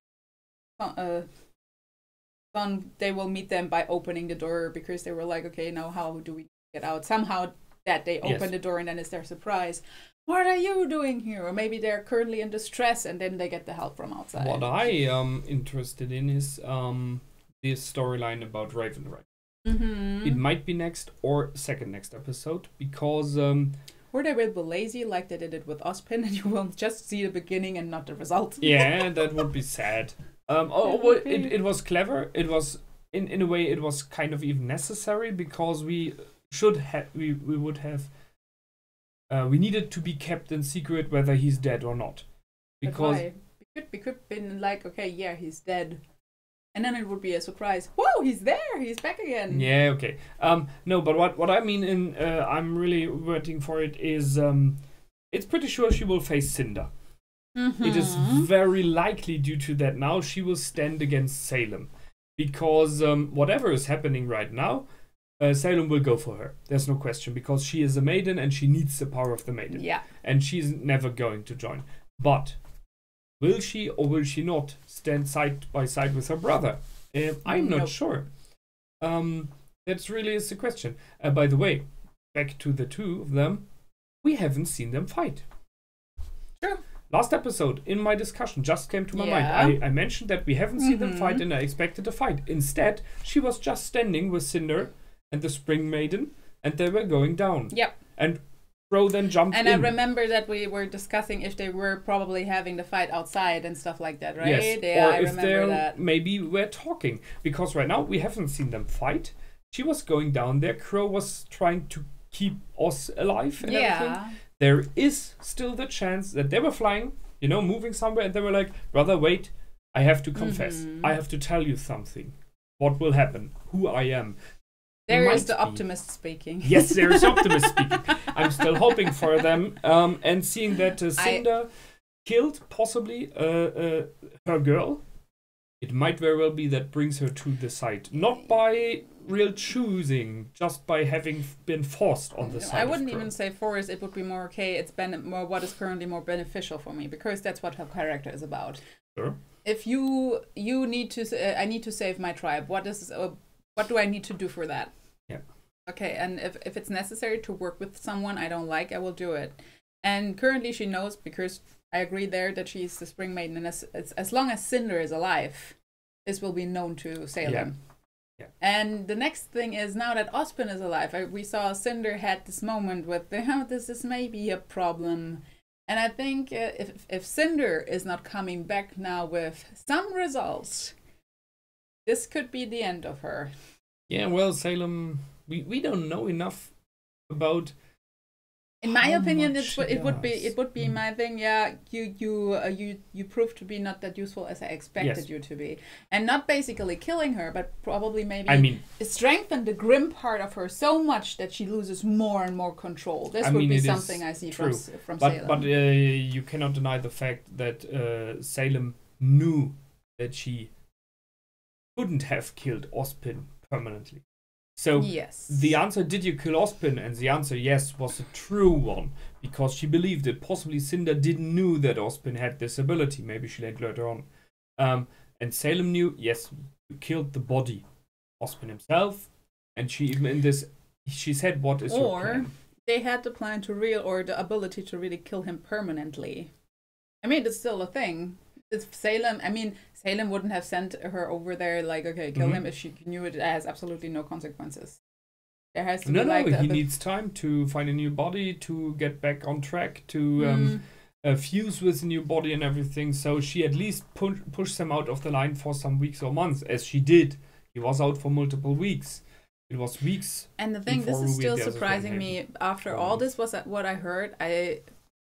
Son, they will meet them by opening the door, because they were like, okay, now how do we get out? Somehow that they open the door, and then it's their surprise. What are you doing here? Or maybe they're currently in distress, and then they get the help from outside. What I am interested in is this storyline about Ravenright. It might be next or second next episode, because... or they will be lazy like they did it with Ozpin, and you will just see the beginning and not the result. Yeah, that would be sad. It was clever. It was, in a way, it was kind of even necessary, because we would have... we needed to be kept in secret whether he's dead or not. Because we could been like, okay, yeah, he's dead. And then it would be a surprise. Whoa, he's there! He's back again! Yeah, okay. No, but what I mean, I'm really waiting for it, is it's pretty sure she will face Cinder. It is very likely, due to that now, she will stand against Salem. Because whatever is happening right now, Salem will go for her. There's no question, because she is a maiden and she needs the power of the maiden. Yeah. And she's never going to join. But will she or will she not stand side by side with her brother? I'm not sure. That really is the question. By the way, back to the two of them, we haven't seen them fight. Sure. Last episode, in my discussion, just came to my mind. I mentioned that we haven't seen them fight, and I expected a fight. Instead, she was just standing with Cinder and the Spring Maiden, and they were going down. Yep. And Crow then jumped in. And I remember that we were discussing if they were probably having the fight outside and stuff like that, right? Yes. Yeah, or I if remember that. Maybe we're talking. Because right now, we haven't seen them fight. She was going down there. Crow was trying to keep Oz alive and everything. There is still the chance that they were flying, moving somewhere, and they were like, brother, wait, I have to confess. I have to tell you something. What will happen? Who I am. There is the optimist speaking. Yes, there is optimist speaking. I'm still hoping for them. And seeing that Cinder killed, possibly, her girl, it might very well be that brings her to the side. Not by real choosing just by having been forced on the side. I wouldn't even say forced. It would be more okay. It's more what is currently more beneficial for me, because that's what her character is about. Sure. If you need to, I need to save my tribe. What do I need to do for that? Yeah. Okay, and if it's necessary to work with someone I don't like, I will do it. And currently she knows, because I agree there, that she's the Spring Maiden, and as long as Cinder is alive, this will be known to Salem. Yeah. Yeah. And the next thing is, now that Ozpin is alive, we saw Cinder had this moment with, this is maybe a problem. And I think if Cinder is not coming back now with some results, this could be the end of her. Yeah, well, Salem, we don't know enough about. In my opinion, it would be my thing. Yeah, you proved to be not that useful as I expected you to be, and not basically killing her, but probably maybe strengthen the grim part of her so much that she loses more and more control. This would be something I see from Salem. But you cannot deny the fact that Salem knew that she couldn't have killed Ozpin permanently. So the answer, did you kill Ozpin? And the answer, yes, was a true one, because she believed it. Possibly Cinder didn't know that Ozpin had this ability. Maybe she learned later on. And Salem knew, yes, you killed the body, Ozpin himself. And she even in this, she said, what is your plan? Or they had the plan to the ability to really kill him permanently. I mean, it's still a thing. It's Salem. I mean, Salem wouldn't have sent her over there like, okay, kill him, if she knew it has absolutely no consequences. There has to be he needs time to find a new body, to get back on track, to fuse with a new body and everything. So she at least pushed him out of the line for some weeks or months, as she did. He was out for multiple weeks. It was weeks. And the thing, this is still surprising me. After all this was what I heard, I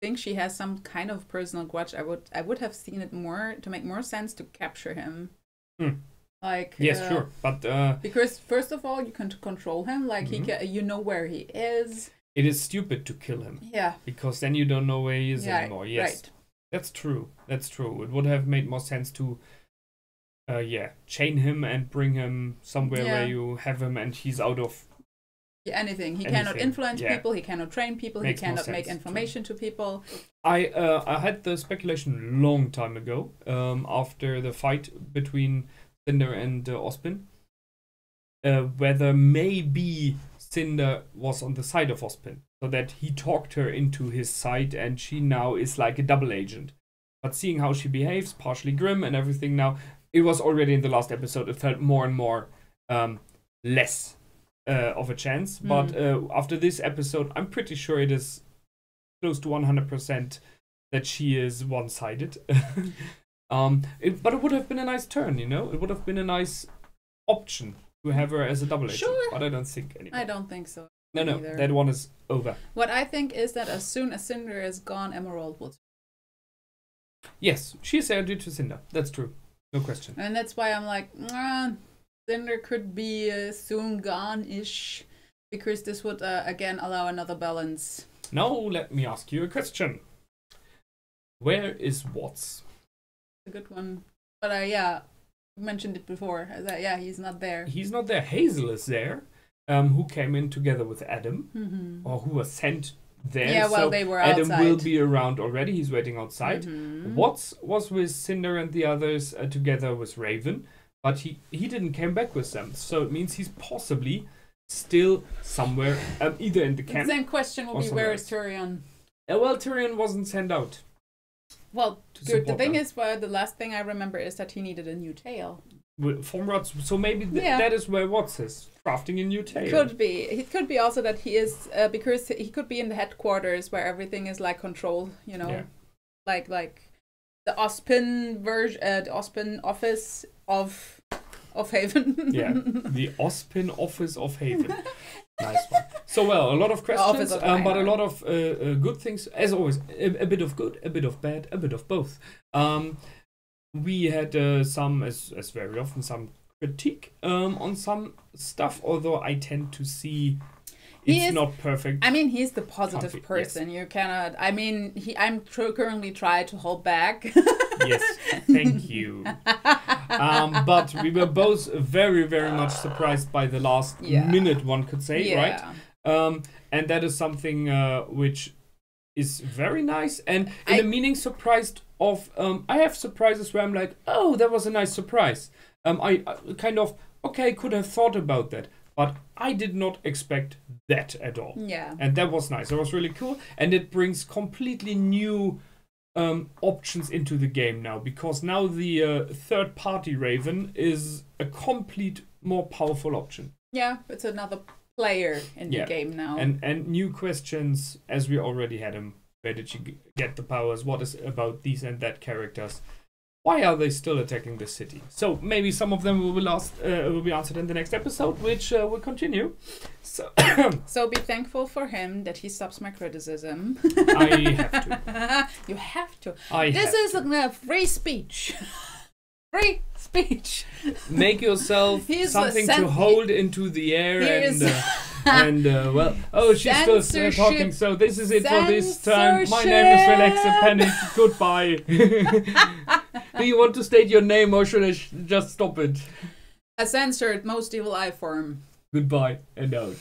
think she has some kind of personal grudge. I would have seen it more to make more sense to capture him. Like sure, but because first of all, you can control him. Like you know where he is. It is stupid to kill him. Yeah. Because then you don't know where he is anymore. Yes. Right. That's true. That's true. It would have made more sense to chain him and bring him somewhere where you have him and he's out of anything. He cannot influence people, he cannot train people, he cannot make information to people. I had the speculation a long time ago, after the fight between Cinder and Ozpin, whether maybe Cinder was on the side of Ozpin, so that he talked her into his side and she now is like a double agent. But seeing how she behaves, partially grim and everything now, it was already in the last episode, it felt more and more less of a chance. But after this episode, I'm pretty sure it is close to 100% that she is one-sided. But it would have been a nice turn, you know? It would have been a nice option to have her as a double agent. Sure. But I don't think anymore. I don't think so. No, either. That one is over. What I think is that as soon as Cinder is gone, Emerald will. Yes, she's heir due to Cinder. That's true. No question. And that's why I'm like, Cinder could be soon gone-ish, because this would again allow another balance. Now let me ask you a question. Where is Watts? A good one. But you mentioned it before. He's not there. He's not there. Hazel is there, who came in together with Adam, or who was sent there. Yeah, well, so they were Adam outside. Will be around already. He's waiting outside. Watts was with Cinder and the others together with Raven, but he didn't come back with them. So it means he's possibly still somewhere, either in the camp. The same question will be, where is Tyrion? Well, Tyrion wasn't sent out. Well, good. The thing is, the last thing I remember is that he needed a new tail. From Watts, so maybe that is where Watts is, crafting a new tail. Could be. It could be also that he is, because he could be in the headquarters where everything is like controlled, you know, like the Ozpin version, the Ozpin office of Haven. The Ozpin office of Haven. Nice one. So, well, a lot of questions, but a lot of good things. As always, a bit of good, a bit of bad, a bit of both. We had some, as very often, some critique on some stuff, although I tend to see it's not perfect. I mean, he's the positive person. Yes. You cannot. I mean, I'm currently trying to hold back. Yes, thank you. But we were both very, very much surprised by the last minute, one could say, right? And that is something which is very nice. And in a meaning surprised of, I have surprises where I'm like, oh, that was a nice surprise. I kind of, okay, could have thought about that. But I did not expect that at all. Yeah. And that was nice. It was really cool. And it brings completely new options into the game now. Because now the third-party Raven is a complete, more powerful option. Yeah, it's another player in the game now. And new questions, as we already had them. Where did you get the powers? What is about these and that characters? Why are they still attacking the city? So maybe some of them will be answered in the next episode, which will continue. So, so be thankful for him that he stops my criticism. I have to. You have to. This is a free speech. Free speech. Make yourself something to hold into the air and well, oh, she's still talking, so this is it for this time. My name is Relaxa Panic. Goodbye. Do you want to state your name or should I just stop it? A censored most evil eye form. Goodbye and out.